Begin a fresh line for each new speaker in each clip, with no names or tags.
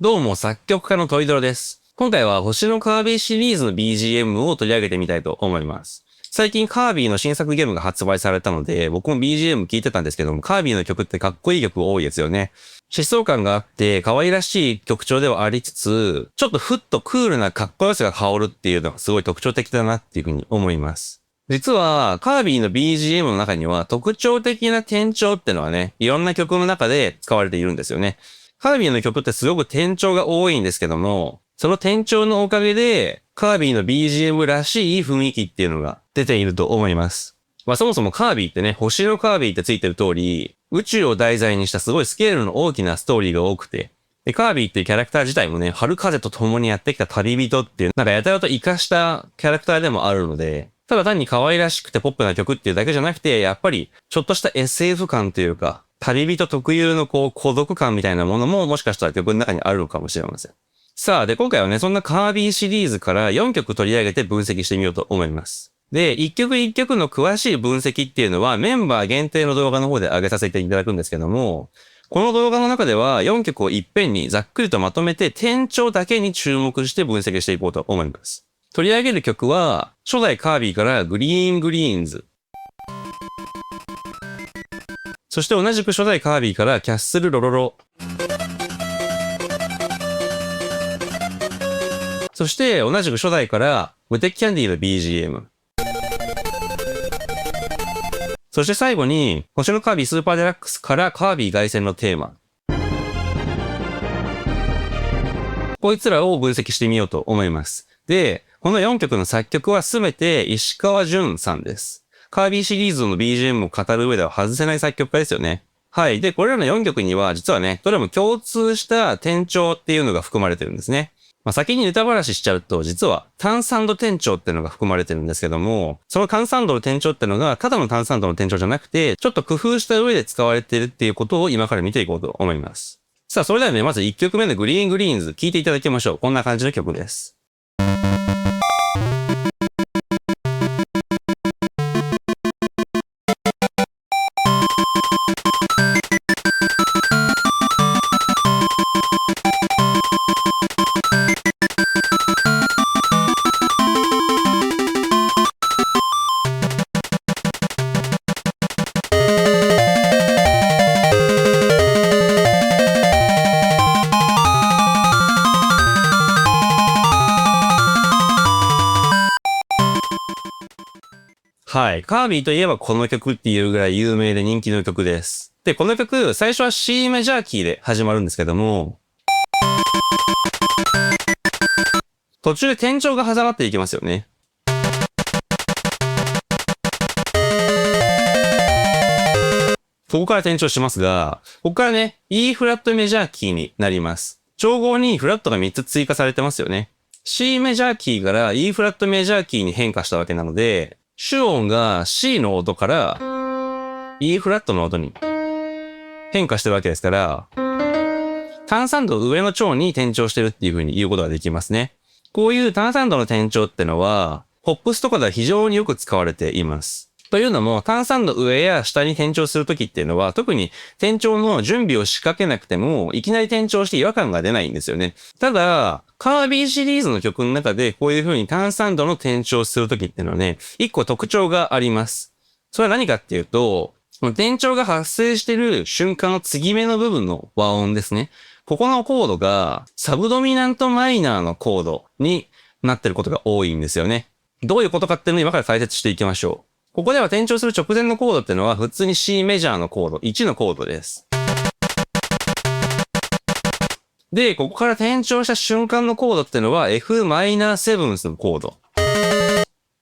どうも作曲家のトイドロです。今回は星のカービィシリーズの BGM を取り上げてみたいと思います。最近カービィの新作ゲームが発売されたので、僕も BGM 聞いてたんですけども、カービィの曲ってかっこいい曲多いですよね。疾走感があって可愛らしい曲調ではありつつ、ちょっとふっとクールなかっこよさが香るっていうのがすごい特徴的だなっていうふうに思います。実は、カービィの BGM の中には特徴的な転調ってのはね、いろんな曲の中で使われているんですよね。カービィの曲ってすごく転調が多いんですけども、その転調のおかげで、カービィの BGM らしい雰囲気っていうのが出ていると思います。そもそもカービィってね、星のカービィってついてる通り、宇宙を題材にしたすごいスケールの大きなストーリーが多くて、で、カービィっていうキャラクター自体もね、春風と共にやってきた旅人っていう、やたらと活かしたキャラクターでもあるので、ただ単に可愛らしくてポップな曲っていうだけじゃなくて、やっぱりちょっとした SF 感というか、旅人特有の孤独感みたいなものももしかしたら曲の中にあるのかもしれません。さあ、で、今回はね、そんなカービィシリーズから4曲取り上げて分析してみようと思います。で、1曲1曲の詳しい分析っていうのはメンバー限定の動画の方で上げさせていただくんですけども、この動画の中では4曲をいっぺんにざっくりとまとめて転調だけに注目して分析していこうと思います。取り上げる曲は、初代カービィからグリーングリーンズ。そして同じく初代カービィからキャッスルロロロ。そして同じく初代から無敵キャンディーの BGM。そして最後に星のカービィスーパーデラックスからカービィ凱旋のテーマ。こいつらを分析してみようと思います。で、この4曲の作曲はすべて石川淳さんです。カービィシリーズの BGM を語る上では外せない作曲家ですよね。はい。で、これらの4曲には実はね、どれも共通した転調っていうのが含まれてるんですね。先にネタばらししちゃうと、実は単三度転調っていうのが含まれてるんですけども、その単三度の転調っていうのが、ただの単三度の転調じゃなくて、ちょっと工夫した上で使われているっていうことを今から見ていこうと思います。さあ、それではね、まず1曲目のグリーングリーンズ聴いていただきましょう。こんな感じの曲です。はい。カービィといえばこの曲っていうぐらい有名で人気の曲です。で、この曲、最初は C メジャーキーで始まるんですけども、途中で転調が挟まっていきますよね。ここから転調しますが、ここからね、E フラットメジャーキーになります。調合にフラットが3つ追加されてますよね。C メジャーキーから E フラットメジャーキーに変化したわけなので、主音が C の音から E フラットの音に変化してるわけですから、単三度上の調に転調してるっていう風に言うことができますね。こういう単三度の転調ってのは、ポップスとかでは非常によく使われています。というのも、単三度上や下に転調するときっていうのは、特に転調の準備を仕掛けなくても、いきなり転調して違和感が出ないんですよね。ただ、カービィシリーズの曲の中で、こういう風に単三度の転調するときっていうのはね、一個特徴があります。それは何かっていうと、転調が発生している瞬間の継ぎ目の部分の和音ですね。ここのコードがサブドミナントマイナーのコードになってることが多いんですよね。どういうことかっていうのを今から解説していきましょう。ここでは転調する直前のコードっていうのは普通に C メジャーのコード、1のコードです。で、ここから転調した瞬間のコードっていうのは F マイナーセブンスのコード。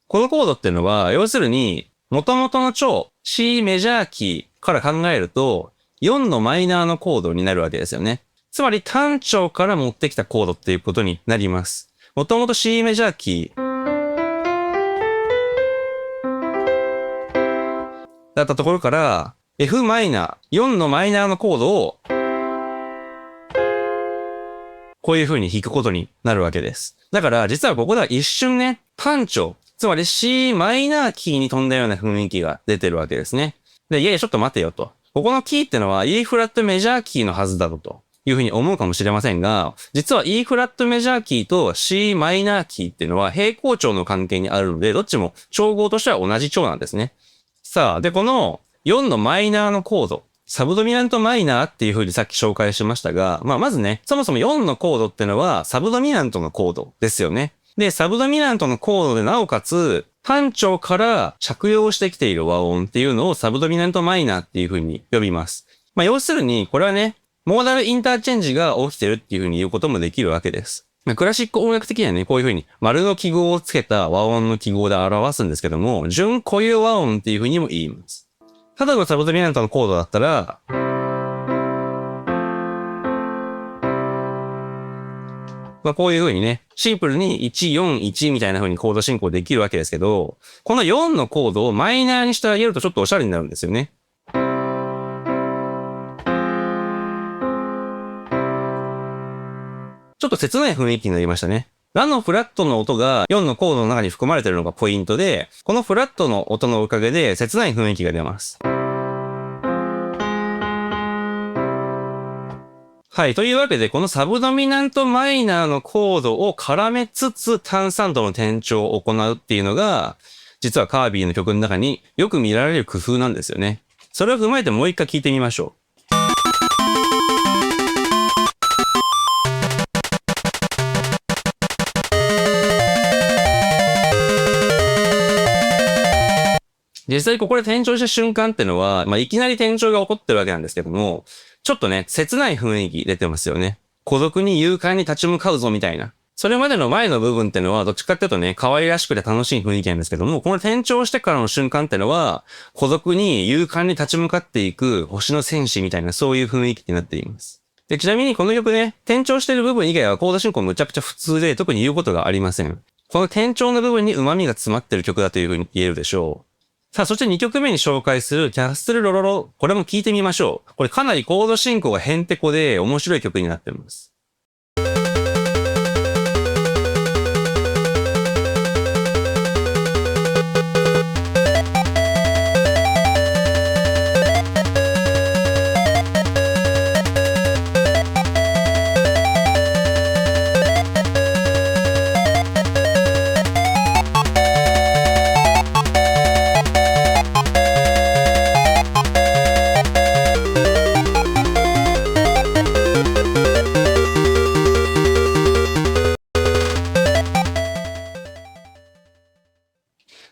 このコードっていうのは、要するに元々の調 C メジャーキーから考えると4のマイナーのコードになるわけですよね。つまり単調から持ってきたコードっていうことになります。もともと C メジャーキーだったところから F マイナー、4のマイナーのコードをこういう風に弾くことになるわけです。だから実はここでは一瞬ね、単調、つまり C マイナーキーに飛んだような雰囲気が出てるわけですね。で、いやいやちょっと待てよと。ここのキーってのは E フラットメジャーキーのはずだろと。いうふうに思うかもしれませんが、実は E フラットメジャーキーと C マイナーキーっていうのは平行調の関係にあるので、どっちも調合としては同じ調なんですね。さあ、で、この4のマイナーのコード、サブドミナントマイナーっていう風にさっき紹介しましたが、まずね、そもそも4のコードってのはサブドミナントのコードですよね。で、サブドミナントのコードでなおかつ、単調から着用してきている和音っていうのをサブドミナントマイナーっていう風に呼びます。要するに、これはね、モーダルインターチェンジが起きてるっていう風に言うこともできるわけです。クラシック音楽的にはね、こういう風に丸の記号をつけた和音の記号で表すんですけども、準固有和音っていう風にも言います。ただのサブドミナントのコードだったら、こういう風にね、シンプルに1、4、1みたいな風にコード進行できるわけですけど、この4のコードをマイナーにしてあげるとちょっとおしゃれになるんですよね。ちょっと切ない雰囲気になりましたね。ラのフラットの音が4のコードの中に含まれているのがポイントで、このフラットの音のおかげで切ない雰囲気が出ます。はい。というわけで、このサブドミナントマイナーのコードを絡めつつ単三度の転調を行うっていうのが、実はカービィの曲の中によく見られる工夫なんですよね。それを踏まえてもう一回聞いてみましょう。実際ここで転調した瞬間ってのは、いきなり転調が起こってるわけなんですけども、ちょっとね、切ない雰囲気出てますよね。孤独に勇敢に立ち向かうぞみたいな。それまでの前の部分ってのは、どっちかっていうとね、可愛らしくて楽しい雰囲気なんですけども、この転調してからの瞬間ってのは、孤独に勇敢に立ち向かっていく星の戦士みたいな、そういう雰囲気になっています。で、ちなみにこの曲ね、転調してる部分以外はコード進行むちゃくちゃ普通で、特に言うことがありません。この転調の部分に旨味が詰まってる曲だという風に言えるでしょう。さあ、そして2曲目に紹介するキャッスルロロロ。これも聴いてみましょう。これかなりコード進行がヘンテコで面白い曲になっています。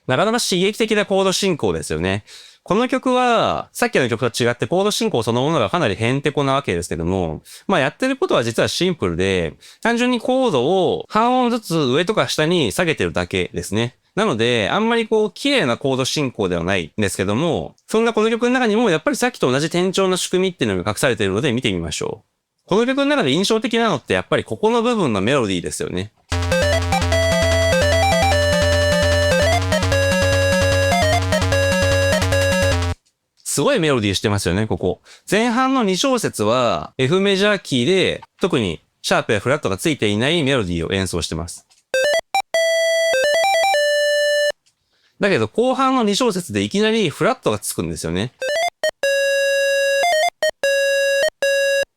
なかなか刺激的なコード進行ですよね。この曲は、さっきの曲と違ってコード進行そのものがかなりヘンテコなわけですけども、やってることは実はシンプルで、単純にコードを半音ずつ上とか下に下げてるだけですね。なので、あんまり綺麗なコード進行ではないんですけども、そんなこの曲の中にもやっぱりさっきと同じ転調の仕組みっていうのが隠されているので見てみましょう。この曲の中で印象的なのってやっぱりここの部分のメロディーですよね。すごいメロディーしてますよね、ここ。前半の2小節は F メジャーキーで、特にシャープやフラットがついていないメロディーを演奏してます。だけど後半の2小節でいきなりフラットがつくんですよね。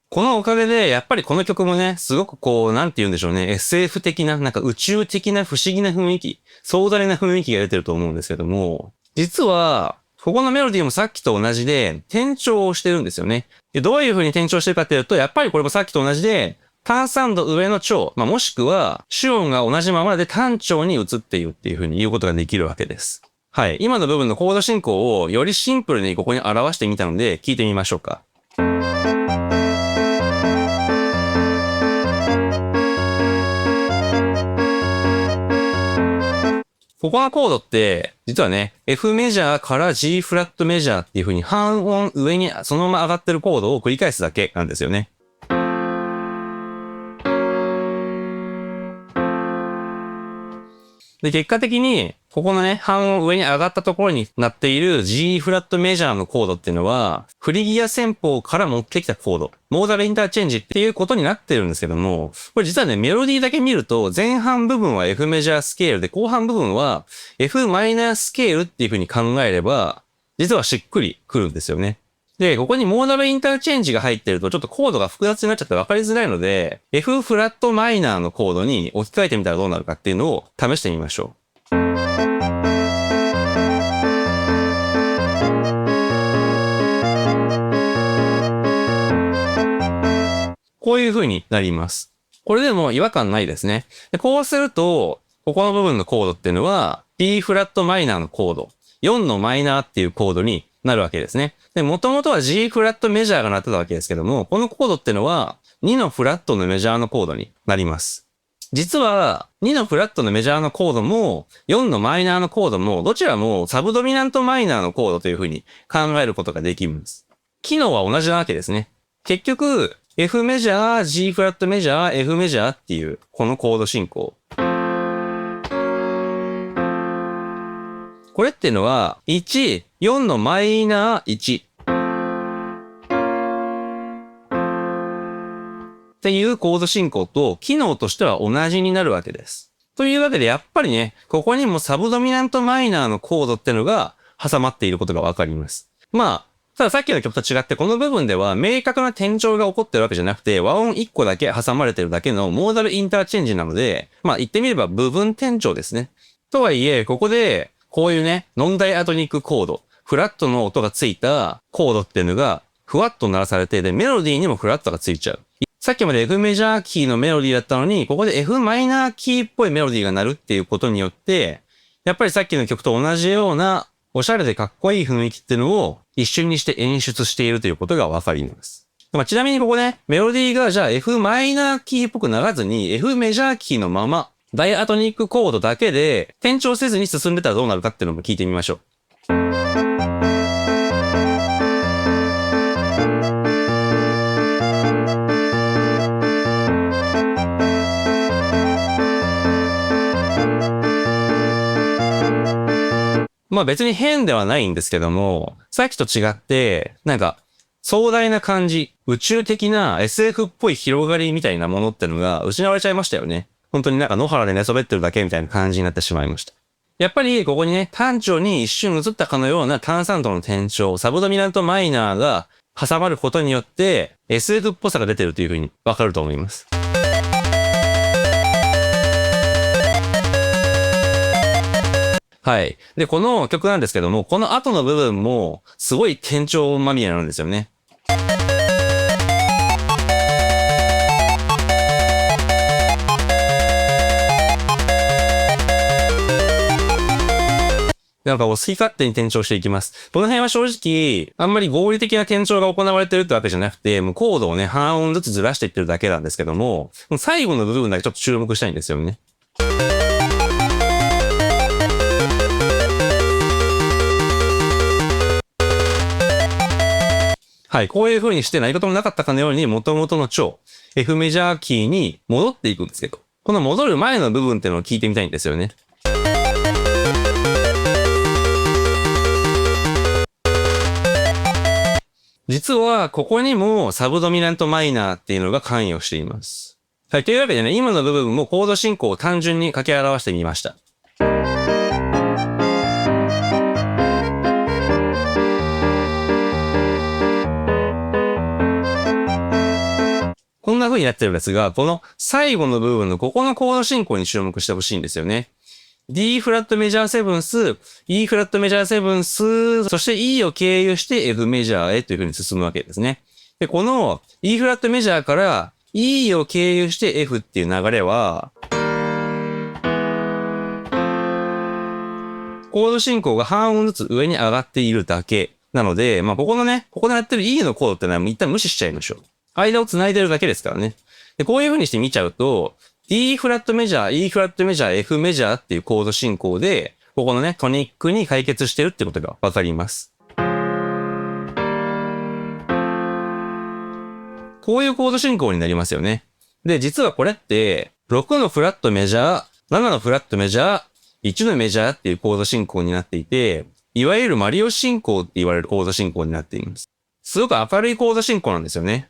このおかげで、やっぱりこの曲もね、すごくなんて言うんでしょうね、SF 的な、なんか宇宙的な不思議な雰囲気、壮大な雰囲気が出てると思うんですけども、実は、ここのメロディーもさっきと同じで、転調をしてるんですよね。で、どういう風に転調してるかっていうと、やっぱりこれもさっきと同じで、単三度上の調、もしくは、主音が同じままで単調に移っているっていう風に言うことができるわけです。はい。今の部分のコード進行をよりシンプルにここに表してみたので、聞いてみましょうか。ここのコードって、実はね、F メジャーから G フラットメジャーっていう風に半音上にそのまま上がってるコードを繰り返すだけなんですよね。で、結果的に、ここのね、半音上に上がったところになっている G フラットメジャーのコードっていうのは、フリギア戦法から持ってきたコード、モーダルインターチェンジっていうことになってるんですけども、これ実はね、メロディーだけ見ると、前半部分は F メジャースケールで、後半部分は F マイナースケールっていう風に考えれば、実はしっくりくるんですよね。で、ここにモーダルインターチェンジが入ってるとちょっとコードが複雑になっちゃって分かりづらいので、F フラットマイナーのコードに置き換えてみたらどうなるかっていうのを試してみましょう。こういう風になります。これでも違和感ないですね。でこうすると、ここの部分のコードっていうのは B フラットマイナーのコード、4のマイナーっていうコードになるわけですね。で、元々は G フラットメジャーが鳴ってたわけですけども、このコードっていうのは2のフラットのメジャーのコードになります。実は2のフラットのメジャーのコードも4のマイナーのコードもどちらもサブドミナントマイナーのコードという風に考えることができます。機能は同じなわけですね。結局、F メジャー、G フラットメジャー、F メジャーっていうこのコード進行。これっていうのは、1、4のマイナー1。っていうコード進行と、機能としては同じになるわけです。というわけで、やっぱりね、ここにもサブドミナントマイナーのコードっていうのが挟まっていることがわかります。まあ、たださっきの曲と違って、この部分では明確な転調が起こってるわけじゃなくて、和音1個だけ挟まれてるだけのモーダルインターチェンジなので、まあ言ってみれば部分転調ですね。とはいえ、ここで、こういうね、ノンダイアトニックコード、フラットの音がついたコードっていうのが、ふわっと鳴らされて、で、メロディーにもフラットがついちゃう。さっきまで F メジャーキーのメロディーだったのに、ここで F マイナーキーっぽいメロディーが鳴るっていうことによって、やっぱりさっきの曲と同じような、おしゃれでかっこいい雰囲気っていうのを一瞬にして演出しているということがわかります。ちなみにここね、メロディーがじゃあ F マイナーキーっぽくならずに F メジャーキーのまま、ダイアトニックコードだけで転調せずに進んでたらどうなるかっていうのも聞いてみましょう。まあ別に変ではないんですけども、さっきと違って、なんか壮大な感じ、宇宙的な SF っぽい広がりみたいなものってのが失われちゃいましたよね。本当になんか野原で寝そべってるだけみたいな感じになってしまいました。やっぱりここにね、単調に一瞬映ったかのような単三度の転調、サブドミナントマイナーが挟まることによって SF っぽさが出てるという風にわかると思います。はい。で、この曲なんですけども、この後の部分もすごい転調まみれなんですよね。なんか好き勝手に転調していきます。この辺は正直、あんまり合理的な転調が行われてるってわけじゃなくて、もうコードをね、半音ずつずらしていってるだけなんですけども、最後の部分だけちょっと注目したいんですよね。はい。こういう風にして何事もなかったかのように元々の超 F メジャーキーに戻っていくんですけど、この戻る前の部分っていうのを聞いてみたいんですよね。実は、ここにもサブドミナントマイナーっていうのが関与しています。はい。というわけでね、今の部分もコード進行を単純に掛け表してみました。こんな風になってるんですが、この最後の部分のここのコード進行に注目してほしいんですよね。D フラットメジャーセブンス、E フラットメジャーセブンス、そして E を経由して F メジャーへという風に進むわけですね。で、この E フラットメジャーから E を経由して F っていう流れは、コード進行が半音ずつ上に上がっているだけなので、まあ、ここでやってる E のコードってのは一旦無視しちゃいましょう。間を繋いでるだけですからね。で、こういう風にして見ちゃうと、D フラットメジャー、E フラットメジャー、F メジャーっていうコード進行で、ここのね、トニックに解決してるってことがわかります。こういうコード進行になりますよね。で、実はこれって、6のフラットメジャー、7のフラットメジャー、1のメジャーっていうコード進行になっていて、いわゆるマリオ進行って言われるコード進行になっています。すごく明るいコード進行なんですよね。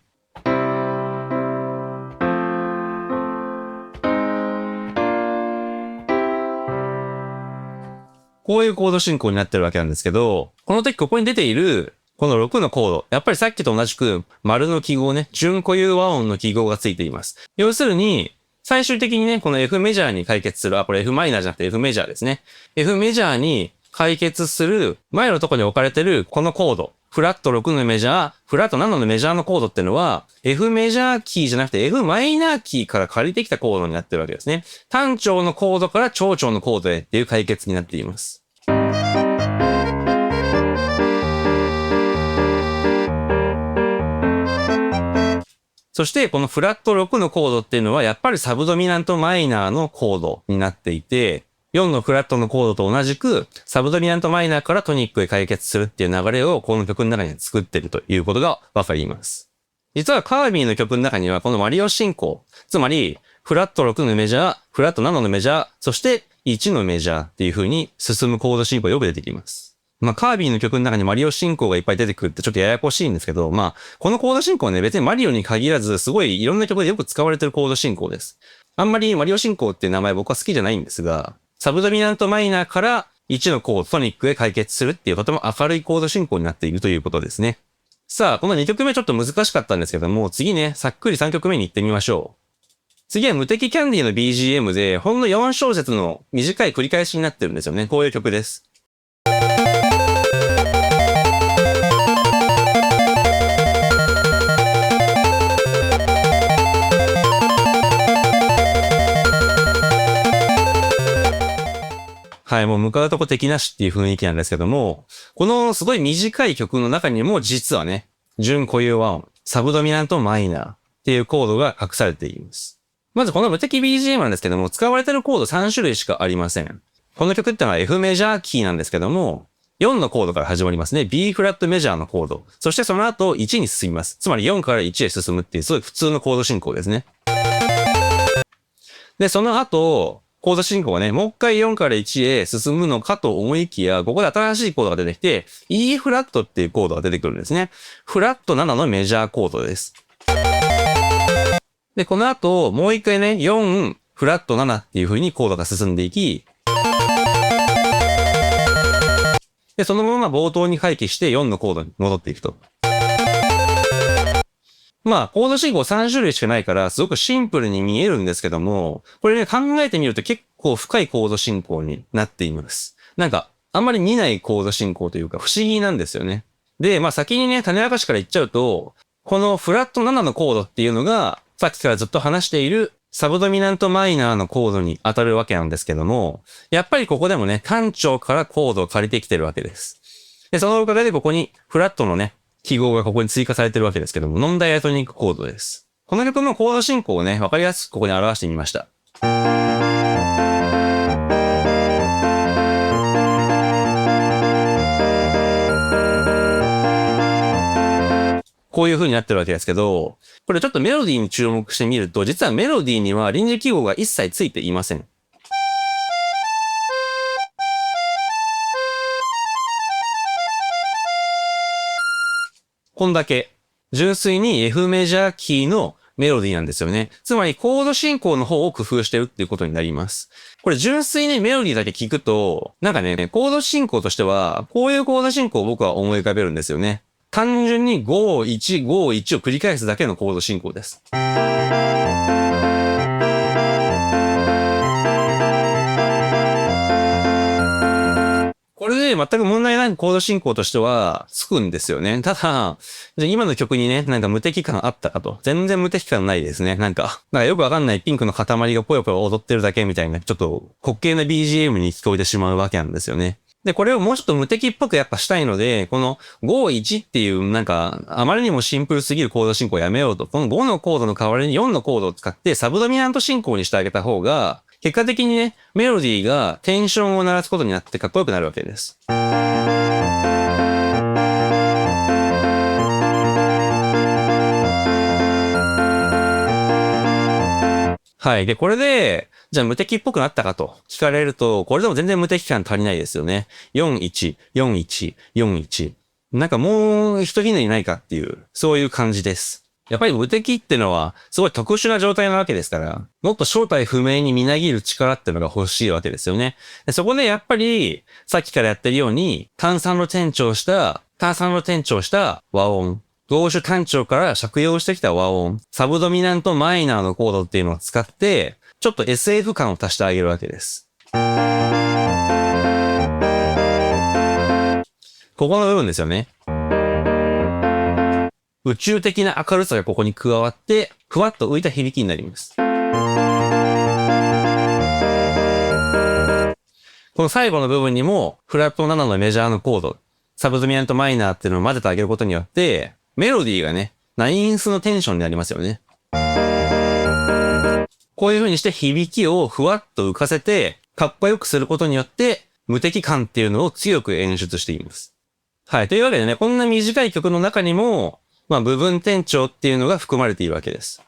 こういうコード進行になってるわけなんですけど、この時ここに出ている、この6のコード、やっぱりさっきと同じく丸の記号ね、準固有和音の記号がついています。要するに、最終的にね、この F メジャーに解決する、これ F マイナーじゃなくて F メジャーですね。F メジャーに解決する前のところに置かれてるこのコード。フラット6のメジャー、フラット7のメジャーのコードっていうのは、F メジャーキーじゃなくて F マイナーキーから借りてきたコードになってるわけですね。単調のコードから長調のコードへっていう解決になっています。そして、このフラット6のコードっていうのは、やっぱりサブドミナントマイナーのコードになっていて、4のフラットのコードと同じく、サブドミナントマイナーからトニックへ解決するっていう流れをこの曲の中に作っているということがわかります。実はカービィの曲の中には、このマリオ進行、つまり、フラット6のメジャー、フラット7のメジャー、そして1のメジャーっていう風に進むコード進行がよく出てきます。カービィの曲の中にマリオ進行がいっぱい出てくるってちょっとややこしいんですけど、このコード進行はね、別にマリオに限らず、すごいいろんな曲でよく使われてるコード進行です。あんまりマリオ進行っていう名前僕は好きじゃないんですが、サブドミナントマイナーから1のコードトニックへ解決するっていうとても明るいコード進行になっているということですね。さあ、この2曲目ちょっと難しかったんですけども、次ね、さっくり3曲目に行ってみましょう。次は無敵キャンディーの BGM で、ほんの4小節の短い繰り返しになってるんですよね。こういう曲です。はい、もう向かうとこ敵なしっていう雰囲気なんですけども、このすごい短い曲の中にも実はね、準固有和音、サブドミナントマイナーっていうコードが隠されています。まずこの無敵 BGM なんですけども、使われてるコード3種類しかありません。この曲ってのは F メジャーキーなんですけども、4のコードから始まりますね。B フラットメジャーのコード。そしてその後1に進みます。つまり4から1へ進むっていうすごい普通のコード進行ですね。で、その後、コード進行がね、もう一回4から1へ進むのかと思いきや、ここで新しいコードが出てきて、E フラットっていうコードが出てくるんですね。フラット7のメジャーコードです。で、この後、もう一回ね、4、フラット7っていう風にコードが進んでいき、で、そのまま冒頭に回帰して4のコードに戻っていくと。コード進行3種類しかないから、すごくシンプルに見えるんですけども、これね、考えてみると結構深いコード進行になっています。あんまり見ないコード進行というか、不思議なんですよね。で、先にね、種明かしから言っちゃうと、このフラット7のコードっていうのが、さっきからずっと話している、サブドミナントマイナーのコードに当たるわけなんですけども、やっぱりここでもね、単調からコードを借りてきてるわけです。で、そのおかげでここにフラットのね、記号がここに追加されてるわけですけども、ノンダイアトニックコードです。この曲のコード進行をね、わかりやすくここに表してみました。こういう風になってるわけですけど、これちょっとメロディーに注目してみると、実はメロディーには臨時記号が一切ついていません。こんだけ。純粋に F メジャーキーのメロディーなんですよね。つまりコード進行の方を工夫してるっていうことになります。これ純粋にメロディーだけ聞くと、コード進行としては、こういうコード進行を僕は思い浮かべるんですよね。単純に5、1、5、1を繰り返すだけのコード進行です。これで全く問題ないコード進行としてはつくんですよね。ただ、今の曲にね、無敵感あったかと。全然無敵感ないですね。よくわかんないピンクの塊がぽよぽよ踊ってるだけみたいな、ちょっと滑稽な BGM に聞こえてしまうわけなんですよね。で、これをもうちょっと無敵っぽくやっぱしたいので、この5、1っていうあまりにもシンプルすぎるコード進行をやめようと。この5のコードの代わりに4のコードを使ってサブドミナント進行にしてあげた方が、結果的にね、メロディーがテンションを鳴らすことになってかっこよくなるわけです。はい。で、これで、じゃあ無敵っぽくなったかと聞かれると、これでも全然無敵感足りないですよね。41、41、41。もう一ひねりないかっていう、そういう感じです。やっぱり無敵ってのは、すごい特殊な状態なわけですから、もっと正体不明にみなぎる力ってのが欲しいわけですよね。でそこでやっぱり、さっきからやってるように、炭酸の転調した単三度転調した和音、同種単調から借用してきた和音、サブドミナントマイナーのコードっていうのを使って、ちょっと SF 感を足してあげるわけです。ここの部分ですよね。宇宙的な明るさがここに加わって、ふわっと浮いた響きになります。この最後の部分にも、フラット7のメジャーのコード、サブドミナントマイナーっていうのを混ぜてあげることによって、メロディーがね、ナインスのテンションになりますよね。こういう風にして響きをふわっと浮かせて、かっこよくすることによって、無敵感っていうのを強く演出しています。はい。というわけでね、こんな短い曲の中にも、部分転調っていうのが含まれているわけです。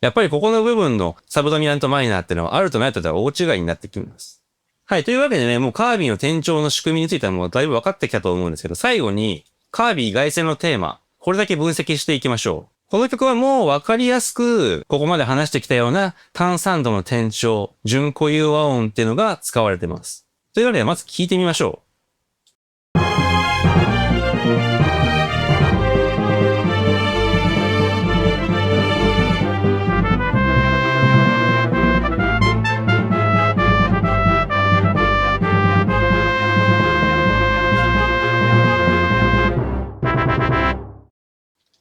やっぱりここの部分のサブドミナントマイナーっていうのはあるとないとでは大違いになってきます。はい。というわけでね、もうカービィの転調の仕組みについてはもうだいぶ分かってきたと思うんですけど、最後にカービィ凱旋のテーマ、これだけ分析していきましょう。この曲はもう分かりやすく、ここまで話してきたような単三度の転調、純固有和音っていうのが使われています。というわけでまず聞いてみましょう。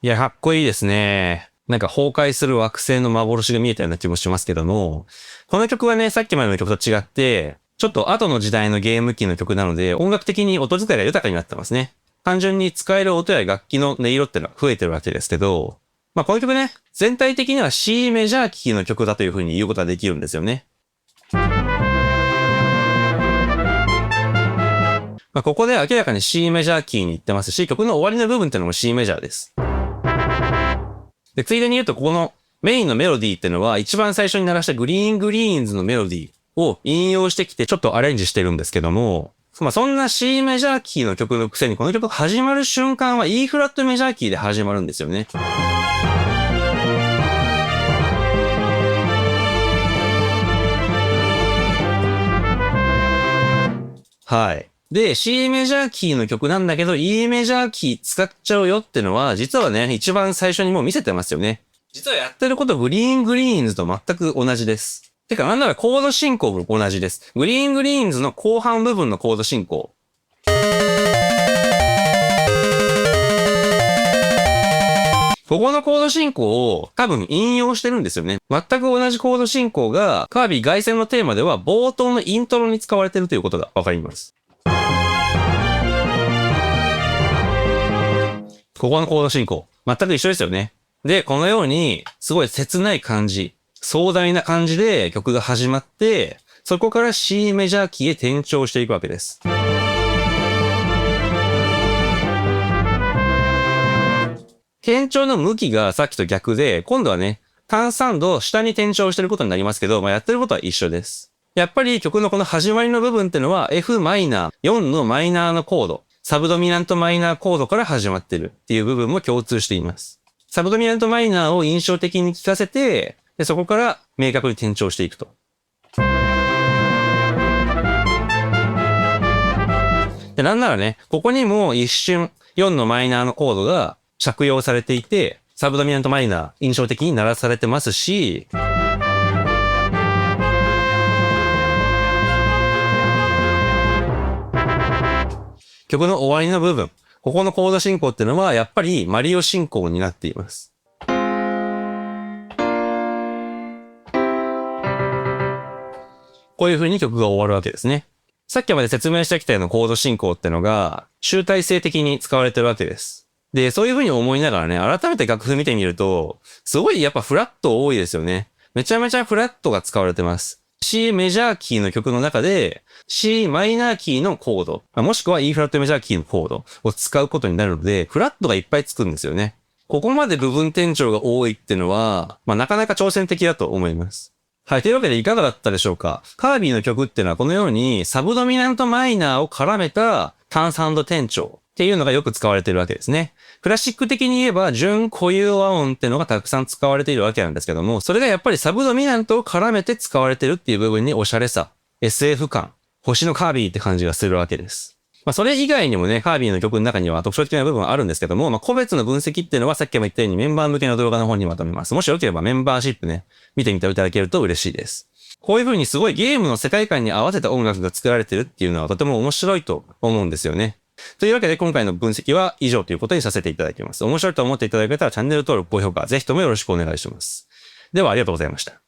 いや、かっこいいですね。なんか崩壊する惑星の幻が見えたような気もしますけども、この曲はね、さっきまでの曲と違って、ちょっと後の時代のゲーム機の曲なので、音楽的に音使いが豊かになってますね。単純に使える音や楽器の音色ってのは増えてるわけですけど、この曲ね、全体的には C メジャーキーの曲だという風に言うことができるんですよね。ここで明らかに C メジャーキーに行ってますし、曲の終わりの部分ってのも C メジャーです。で、ついでに言うと、ここのメインのメロディーってのは、一番最初に鳴らしたグリーングリーンズのメロディーを引用してきて、ちょっとアレンジしてるんですけども、そんな C メジャーキーの曲のくせに、この曲始まる瞬間は E フラットメジャーキーで始まるんですよね。はい。で、C メジャーキーの曲なんだけど、E メジャーキー使っちゃうよってのは、実はね、一番最初にもう見せてますよね。実はやってることグリーングリーンズと全く同じです。てか、なんならコード進行も同じです。グリーングリーンズの後半部分のコード進行。ここのコード進行を多分引用してるんですよね。全く同じコード進行がカービィ凱旋のテーマでは冒頭のイントロに使われてるということがわかります。ここのコード進行。全く一緒ですよね。で、このように、すごい切ない感じ、壮大な感じで曲が始まって、そこから C メジャーキーへ転調していくわけです。転調の向きがさっきと逆で、今度はね、単三度下に転調してることになりますけど、やってることは一緒です。やっぱり曲のこの始まりの部分ってのは F マイナー、4のマイナーのコード、サブドミナントマイナーコードから始まってるっていう部分も共通しています。サブドミナントマイナーを印象的に聞かせて、でそこから明確に転調していくと。で、なんならね、ここにも一瞬4のマイナーのコードが借用されていて、サブドミナントマイナー印象的に鳴らされてますし、曲の終わりの部分、ここのコード進行っていうのはやっぱりマリオ進行になっています。こういう風に曲が終わるわけですね。さっきまで説明してきたようなコード進行ってのが集大成的に使われてるわけです。で、そういう風に思いながらね、改めて楽譜見てみると、すごいやっぱフラット多いですよね。めちゃめちゃフラットが使われてます。C メジャーキーの曲の中で C マイナーキーのコード、もしくは E フラットメジャーキーのコードを使うことになるので、フラットがいっぱいつくんですよね。ここまで部分転調が多いっていうのは、なかなか挑戦的だと思います。はい。というわけでいかがだったでしょうか。カービィの曲っていうのはこのようにサブドミナントマイナーを絡めた単三度転調っていうのがよく使われているわけですね。クラシック的に言えば純固有和音っていうのがたくさん使われているわけなんですけども、それがやっぱりサブドミナントを絡めて使われてるっていう部分におしゃれさ、SF 感、星のカービィって感じがするわけです。まあ、それ以外にもね、カービィの曲の中には特徴的な部分はあるんですけども、まあ、個別の分析っていうのはさっきも言ったようにメンバー向けの動画の方にまとめます。もしよければメンバーシップね、見てみていただけると嬉しいです。こういう風にすごいゲームの世界観に合わせた音楽が作られてるっていうのはとても面白いと思うんですよね。というわけで今回の分析は以上ということにさせていただきます。面白いと思っていただけたらチャンネル登録、高評価、ぜひともよろしくお願いします。ではありがとうございました。